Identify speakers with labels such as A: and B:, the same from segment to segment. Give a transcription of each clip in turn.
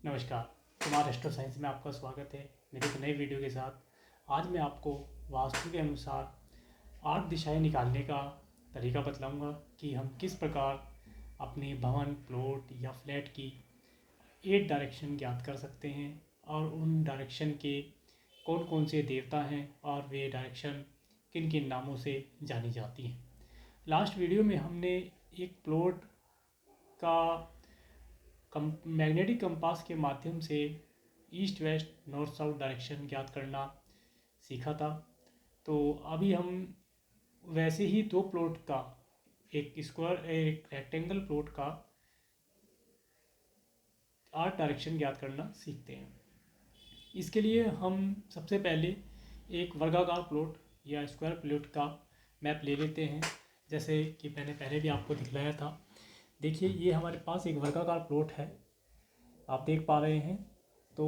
A: नमस्कार। Kumar astro science में आपका स्वागत है मेरे एक नई वीडियो के साथ। आज मैं आपको वास्तु के अनुसार 8 दिशाएं निकालने का तरीका बतलाऊंगा कि हम किस प्रकार अपने भवन, प्लॉट या फ्लैट की 8 डायरेक्शन ज्ञात कर सकते हैं और उन डायरेक्शन के कौन कौन से देवता हैं और वे डायरेक्शन किन किन नामों से जानी जाती हैं। लास्ट वीडियो में हमने एक प्लॉट का मैग्नेटिक कंपास के माध्यम से east west north south direction ज्ञात करना सीखा था। तो अभी हम वैसे ही दो प्लॉट का, एक रेक्टेंगल प्लॉट का 8 डायरेक्शन ज्ञात करना सीखते हैं। इसके लिए हम सबसे पहले एक वर्गाकार प्लॉट या स्क्वायर प्लॉट का मैप ले लेते हैं, जैसे कि मैंने पहले भी आपको दिखलाया था। देखिए, ये हमारे पास एक वर्गाकार प्लॉट है, आप देख पा रहे हैं। तो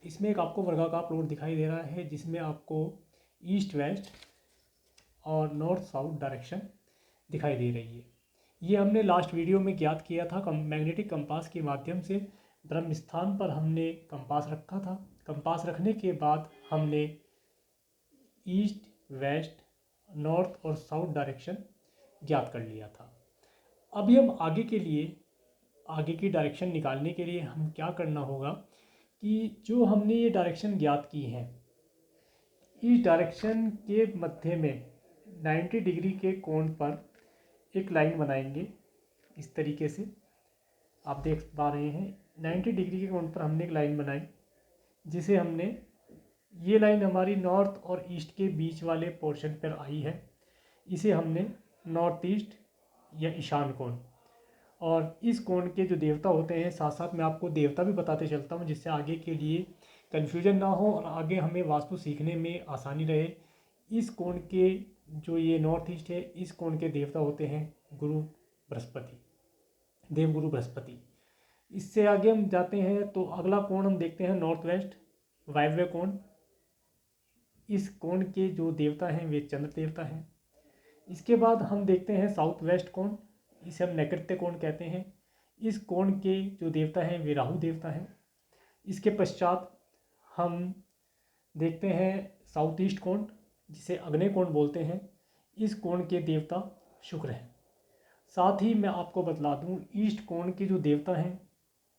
A: इसमें एक आपको वर्गाकार प्लॉट दिखाई दे रहा है जिसमें आपको ईस्ट वेस्ट और नॉर्थ साउथ डायरेक्शन दिखाई दे रही है। ये हमने लास्ट वीडियो में ज्ञात किया था मैग्नेटिक कंपास के माध्यम से। ब्रह्म स्थान पर हमने कंपास रखा था। कंपास रखने के बाद हमने ईस्ट वेस्ट नॉर्थ और साउथ डायरेक्शन ज्ञात कर लिया था। अभी हम आगे की डायरेक्शन निकालने के लिए हम क्या करना होगा कि जो हमने ये डायरेक्शन ज्ञात की है, इस डायरेक्शन के मध्य में 90 डिग्री के कोण पर एक लाइन बनाएंगे। इस तरीके से आप देख पा रहे हैं, 90 डिग्री के कोण पर हमने एक लाइन बनाई, जिसे हमने, ये लाइन हमारी नॉर्थ और ईस्ट के बीच वाले पोर्शन पर आई है। इसे हमने नॉर्थ ईस्ट या ईशान कोण, और इस कोण के जो देवता होते हैं, साथ साथ मैं आपको देवता भी बताते चलता हूँ जिससे आगे के लिए कन्फ्यूजन ना हो और आगे हमें वास्तु सीखने में आसानी रहे। इस कोण के, जो ये नॉर्थ ईस्ट है, इस कोण के देवता होते हैं गुरु बृहस्पति, देवगुरु बृहस्पति। इससे आगे हम जाते हैं तो अगला कोण हम देखते हैं नॉर्थ वेस्ट, वायव्य कोण। इस कोण के जो देवता हैं वे चंद्र देवता हैं। इसके बाद हम देखते हैं साउथ वेस्ट कोण, इसे हम नैऋत्य कोण कहते हैं। इस कोण के जो देवता हैं वे राहु देवता हैं। इसके पश्चात हम देखते हैं साउथ ईस्ट कोण, जिसे अग्नि कोण बोलते हैं। इस कोण के देवता शुक्र हैं। साथ ही मैं आपको बतला दूं, ईस्ट कोण के जो देवता हैं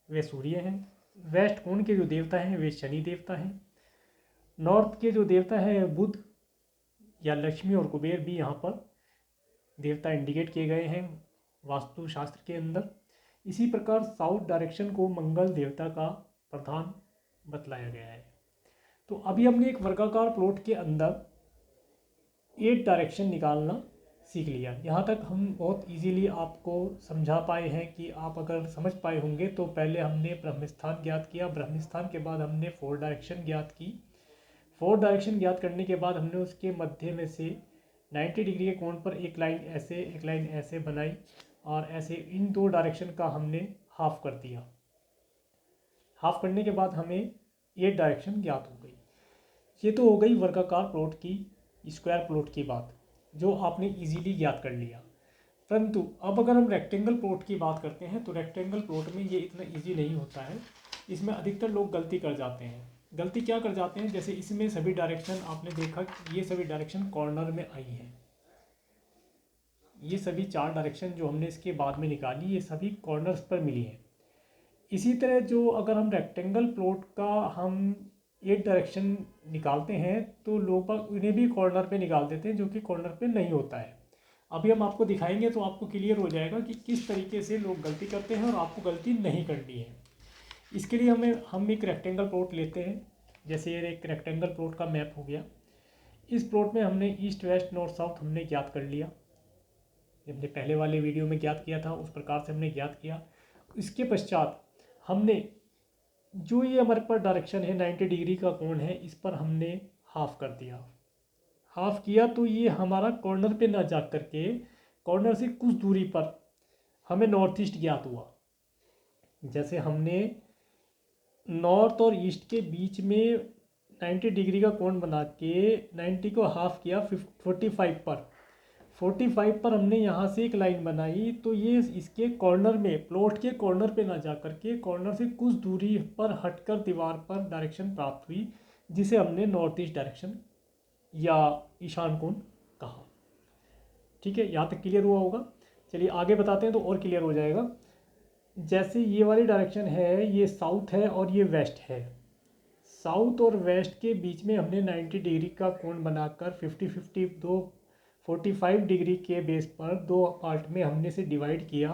A: वे सूर्य हैं। वेस्ट कोण के जो देवता हैं वे शनि देवता हैं। नॉर्थ के जो देवता हैं बुध या लक्ष्मी और कुबेर भी यहाँ पर देवता इंडिकेट किए गए हैं वास्तु शास्त्र के अंदर। इसी प्रकार साउथ डायरेक्शन को मंगल देवता का प्रधान बतलाया गया है। तो अभी हमने एक वर्गाकार प्लॉट के अंदर 8 डायरेक्शन निकालना सीख लिया। यहाँ तक हम बहुत इजीली आपको समझा पाए हैं कि आप अगर समझ पाए होंगे। तो पहले हमने ब्रह्मस्थान ज्ञात किया, ब्रह्मस्थान के बाद हमने 4 डायरेक्शन ज्ञात की। 4 डायरेक्शन ज्ञात करने के बाद हमने उसके मध्य में से 90 डिग्री के कोण पर एक लाइन ऐसे बनाई, और ऐसे इन 2 डायरेक्शन का हमने हाफ कर दिया। हाफ करने के बाद हमें 8 डायरेक्शन ज्ञात हो गई। ये तो हो गई वर्गाकार प्लॉट की, स्क्वायर प्लॉट की बात, जो आपने इजीली ज्ञात कर लिया। परंतु अब अगर हम रेक्टेंगल प्लॉट की बात करते हैं तो रेक्टेंगल प्लॉट में ये इतना इजी नहीं होता है। इसमें अधिकतर लोग गलती कर जाते हैं। गलती क्या कर जाते हैं, जैसे इसमें सभी डायरेक्शन आपने देखा, ये सभी डायरेक्शन कॉर्नर में आई हैं। ये सभी 4 डायरेक्शन जो हमने इसके बाद में निकाली, ये सभी कॉर्नर्स पर मिली हैं। इसी तरह जो अगर हम रेक्टेंगल प्लॉट का हम 8 डायरेक्शन निकालते हैं तो लोग उन्हें भी कॉर्नर पे निकाल देते हैं, जो कि कॉर्नर पे नहीं होता है। अभी हम आपको दिखाएंगे तो आपको क्लियर हो जाएगा कि किस तरीके से लोग गलती करते हैं और आपको गलती नहीं करनी है। इसके लिए हम एक रेक्टेंगल प्लॉट लेते हैं। जैसे ये एक रेक्टेंगल प्लॉट का मैप हो गया। इस प्लॉट में हमने ईस्ट वेस्ट नॉर्थ साउथ हमने ज्ञात कर लिया। हमने पहले वाले वीडियो में ज्ञात किया था उस प्रकार से हमने ज्ञात किया। इसके पश्चात हमने जो ये हमारे पास डायरेक्शन है 90 डिग्री का कोण है, इस पर हमने हाफ कर दिया। हाफ किया तो ये हमारा कॉर्नर पे ना जा करके कॉर्नर से कुछ दूरी पर हमें नॉर्थ ईस्ट ज्ञात हुआ। जैसे हमने नॉर्थ और ईस्ट के बीच में 90 डिग्री का कोण बना के 90 को हाफ किया 45 पर। 45 पर हमने यहाँ से एक लाइन बनाई, तो ये इसके कॉर्नर में, प्लॉट के कॉर्नर पे ना जा करके कॉर्नर से कुछ दूरी पर हटकर दीवार पर डायरेक्शन प्राप्त हुई, जिसे हमने नॉर्थ ईस्ट डायरेक्शन या ईशान कोण कहा। ठीक है, यहाँ तक क्लियर हुआ होगा। चलिए आगे बताते हैं तो और क्लियर हो जाएगा। जैसे ये वाली डायरेक्शन है, ये साउथ है और ये वेस्ट है। साउथ और वेस्ट के बीच में हमने 90 डिग्री का कोण बनाकर 50-50 दो 45 डिग्री के बेस पर दो पार्ट में हमने से डिवाइड किया,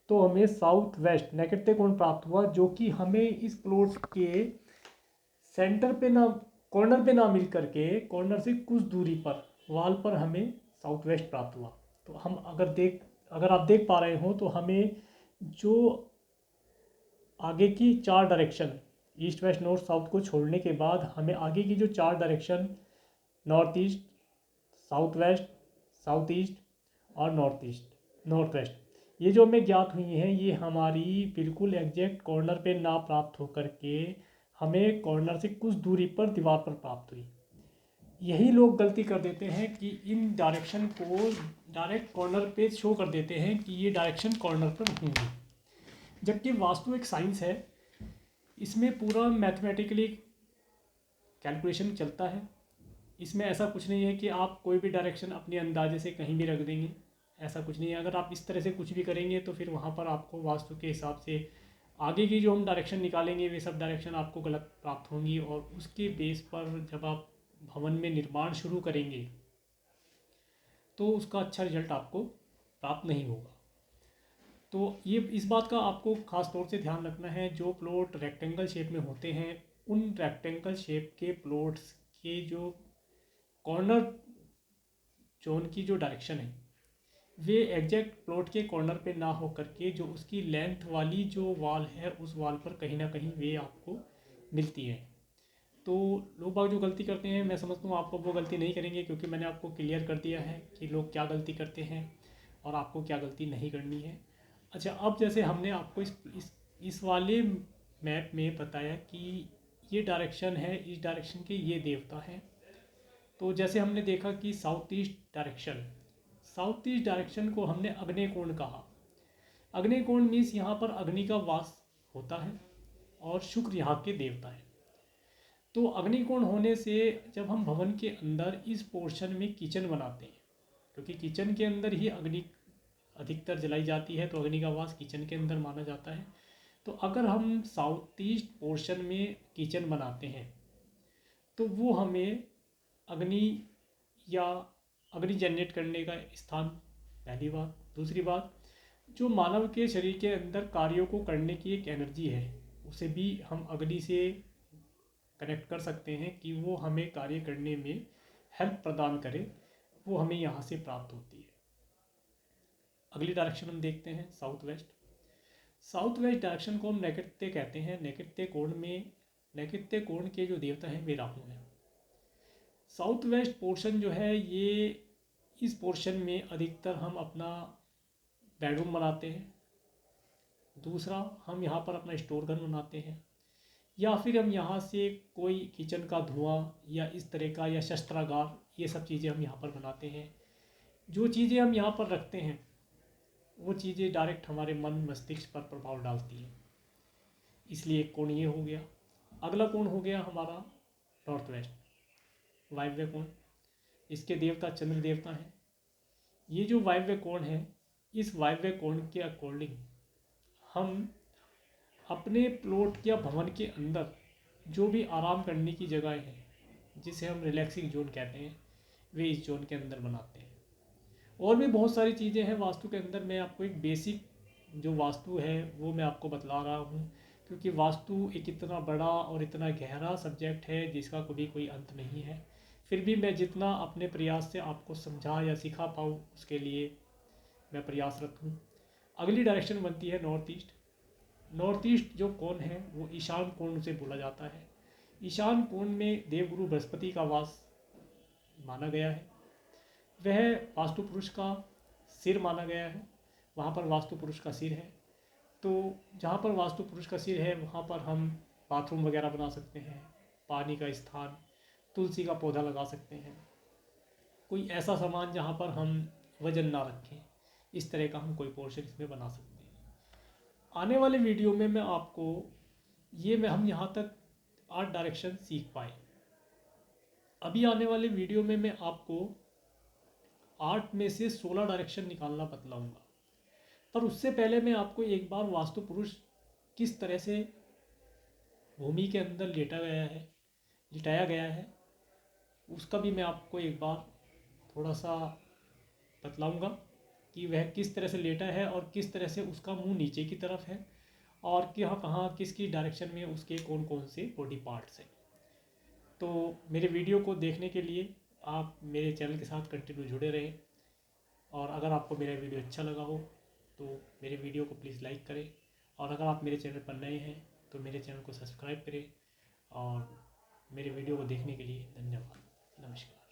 A: तो हमें साउथ वेस्ट नैकट्य कोण प्राप्त हुआ, जो कि हमें इस प्लॉट के सेंटर पे ना, कॉर्नर पे ना मिल करके कॉर्नर से कुछ दूरी पर वाल पर हमें साउथ वेस्ट प्राप्त हुआ। तो हम अगर आप देख पा रहे हो तो हमें जो आगे की चार direction east west north south को छोड़ने के बाद हमें आगे की जो चार direction north east, south west, south east और नॉर्थ वेस्ट, ये जो हमें ज्ञात हुई हैं, ये हमारी बिल्कुल एग्जैक्ट कॉर्नर पे ना प्राप्त होकर के हमें कॉर्नर से कुछ दूरी पर दीवार पर प्राप्त हुई। यही लोग गलती कर देते हैं कि इन डायरेक्शन को डायरेक्ट कॉर्नर पे शो कर देते हैं कि ये डायरेक्शन कॉर्नर पर होंगी, जबकि वास्तु एक साइंस है, इसमें पूरा मैथमेटिकली कैलकुलेशन चलता है। इसमें ऐसा कुछ नहीं है कि आप कोई भी डायरेक्शन अपने अंदाजे से कहीं भी रख देंगे, ऐसा कुछ नहीं है। अगर आप इस तरह से कुछ भी करेंगे तो फिर वहाँ पर आपको वास्तु के हिसाब से आगे की जो हम डायरेक्शन निकालेंगे वे सब डायरेक्शन आपको गलत प्राप्त होंगी, और उसके बेस पर जब आप भवन में निर्माण शुरू करेंगे तो उसका अच्छा रिजल्ट आपको प्राप्त नहीं होगा। तो ये इस बात का आपको ख़ास तौर से ध्यान रखना है, जो प्लॉट रेक्टेंगल शेप में होते हैं उन रेक्टेंगल शेप के प्लॉट्स के जो कॉर्नर जोन की जो डायरेक्शन है वे एग्जैक्ट प्लॉट के कॉर्नर पे ना हो करके जो उसकी लेंथ वाली जो वॉल है उस वॉल पर कहीं ना कहीं वे आपको मिलती है। तो लोग बाग जो गलती करते हैं, मैं समझता हूँ आपको वो गलती नहीं करेंगे, क्योंकि मैंने आपको क्लियर कर दिया है कि लोग क्या गलती करते हैं और आपको क्या गलती नहीं करनी है। अच्छा, अब जैसे हमने आपको इस वाले मैप में बताया कि ये डायरेक्शन है, इस डायरेक्शन के ये देवता हैं। तो जैसे हमने देखा कि साउथ ईस्ट डायरेक्शन को हमने अग्नि कोण कहा। अग्नि कोण मीन्स यहाँ पर अग्नि का वास होता है और शुक्र यहाँ के देवता है। तो अग्नि कोण होने से जब हम भवन के अंदर इस पोर्शन में किचन बनाते हैं, क्योंकि किचन के अंदर ही अग्नि अधिकतर जलाई जाती है, तो अग्नि का वास किचन के अंदर माना जाता है। तो अगर हम साउथ ईस्ट पोर्शन में किचन बनाते हैं तो वो हमें अग्नि या अग्नि जनरेट करने का स्थान, पहली बात। दूसरी बात, जो मानव के शरीर के अंदर कार्यों को करने की एक एनर्जी है, उसे भी हम अग्नि से कनेक्ट कर सकते हैं कि वो हमें कार्य करने में हेल्प प्रदान करे, वो हमें यहाँ से प्राप्त होती है। अगली डायरेक्शन हम देखते हैं साउथ वेस्ट डायरेक्शन को हम नैऋत्य कहते हैं। नैऋत्य कोण के जो देवता हैं वे राहु हैं। साउथ वेस्ट पोर्शन जो है, ये इस पोर्शन में अधिकतर हम अपना बेडरूम बनाते हैं। दूसरा, हम यहाँ पर अपना स्टोर घर बनाते हैं, या फिर हम यहाँ से कोई किचन का धुआं या इस तरह का, या शस्त्रागार, ये सब चीज़ें हम यहाँ पर बनाते हैं। जो चीज़ें हम यहाँ पर रखते हैं वो चीज़ें डायरेक्ट हमारे मन मस्तिष्क पर प्रभाव डालती हैं, इसलिए एक कोण ये हो गया। अगला कोण हो गया हमारा नॉर्थ वेस्ट, वायव्य कोण। इसके देवता चंद्र देवता हैं। ये जो वायव्य कोण है, इस वायव्य कोण के अकॉर्डिंग हम अपने प्लॉट या भवन के अंदर जो भी आराम करने की जगह है, जिसे हम रिलैक्सिंग जोन कहते हैं, वे इस जोन के अंदर बनाते हैं। और भी बहुत सारी चीज़ें हैं वास्तु के अंदर। मैं आपको एक बेसिक जो वास्तु है वो मैं आपको बतला रहा हूँ, क्योंकि वास्तु एक इतना बड़ा और इतना गहरा सब्जेक्ट है जिसका कभी कोई अंत नहीं है। फिर भी मैं जितना अपने प्रयास से आपको समझा या सिखा पाऊँ उसके लिए मैं प्रयासरत हूँ। अगली डायरेक्शन बनती है नॉर्थ ईस्ट जो कोण है वो ईशान कोण से बोला जाता है। ईशान कोण में देवगुरु बृहस्पति का वास माना गया है। वह वास्तु पुरुष का सिर माना गया है, वहाँ पर वास्तु पुरुष का सिर है। तो जहाँ पर वास्तु पुरुष का सिर है वहाँ पर हम बाथरूम वगैरह बना सकते हैं, पानी का स्थान, तुलसी का पौधा लगा सकते हैं। कोई ऐसा सामान जहाँ पर हम वजन ना रखें, इस तरह का हम कोई पोर्शन इसमें बना सकते हैं। आने वाले वीडियो में मैं आपको हम यहाँ तक 8 डायरेक्शन सीख पाए। अभी आने वाले वीडियो में मैं आपको 8 में से 16 डायरेक्शन निकालना बतलाऊँगा। पर उससे पहले मैं आपको एक बार वास्तु पुरुष किस तरह से भूमि के अंदर लिटाया गया है उसका भी मैं आपको एक बार थोड़ा सा बतलाऊँगा कि वह किस तरह से लेटा है और किस तरह से उसका मुंह नीचे की तरफ है और कहाँ कहाँ किसकी डायरेक्शन में उसके कौन कौन से बॉडी पार्ट्स हैं। तो मेरे वीडियो को देखने के लिए आप मेरे चैनल के साथ कंटिन्यू जुड़े रहें, और अगर आपको मेरा वीडियो अच्छा लगा हो तो मेरे वीडियो को प्लीज़ लाइक करें, और अगर आप मेरे चैनल पर नए हैं तो मेरे चैनल को सब्सक्राइब करें। और मेरे वीडियो को देखने के लिए धन्यवाद। नमस्कार।